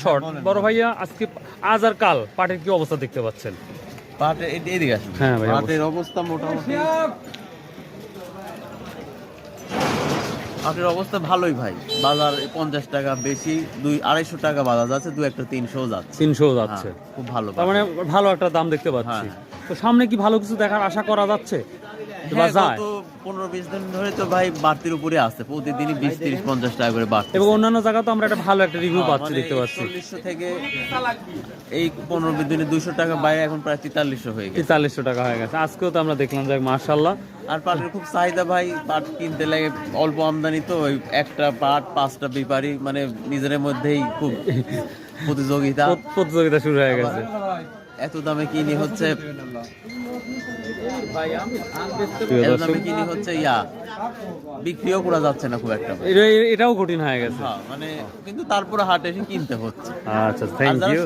Short বড় ভাইয়া, আজকে আজ আর কাল পাটের কি অবস্থা দেখতে পাচ্ছেন? পাটের এদিকে আসুন। হ্যাঁ ভাই, পাটের অবস্থা মোটামুটি, পাটের অবস্থা ভালোই ভাই। বাজার 50 টাকা বেশি, 200-250 টাকা বাজার যাচ্ছে, 2-1 300 যাচ্ছে। 300 যাচ্ছে, হ্যাঁ, খুব ভালো। তার মানে ভালো একটা দাম দেখতে পাচ্ছি। হ্যাঁ। তো সামনে কি ভালো কিছু দেখার আশা করা যাচ্ছে? বা হ্যাঁ, যায়? গত 15-20 দিন ধরে তো ভাই বাড়তির উপরে আছে, প্রতিদিনই 20-30-50 টাকা করে বাড়ছে। এবং অন্যান্য জায়গা তো আমরা একটা ভালো একটা রিভিউ পাচ্ছি, দেখতে পাচ্ছি 4100 থেকে এই 15-20 দিনে 200 টাকা বাইরে এখন প্রায় 4300 হয়ে গেছে। 4300 টাকা হয়ে গেছে। আজকেও তো আমরা দেখলাম যে মাশাআল্লাহ। আর পাটের খুব চাহিদা ভাই, পাট কিনতে লাগে, অল্প আমদানি তো, ওই একটা পাট 5টা ব্যাপারী, মানে নিজেদের মধ্যেই খুব প্রতিযোগিতা প্রতিযোগিতা শুরু হয়ে গেছে। এত দামে কিনি হচ্ছে, প্রিয় এত দর্শক, দামে কিনি হচ্ছে বিক্রিও করা যাচ্ছে না খুব একটা ভাই। এটাও কঠিন হয়ে গেছে। হ্যাঁ, মানে কিন্তু তারপরে হাটে এসে কিনতে হচ্ছে। আচ্ছা, থ্যাংক আর যারা ইউ।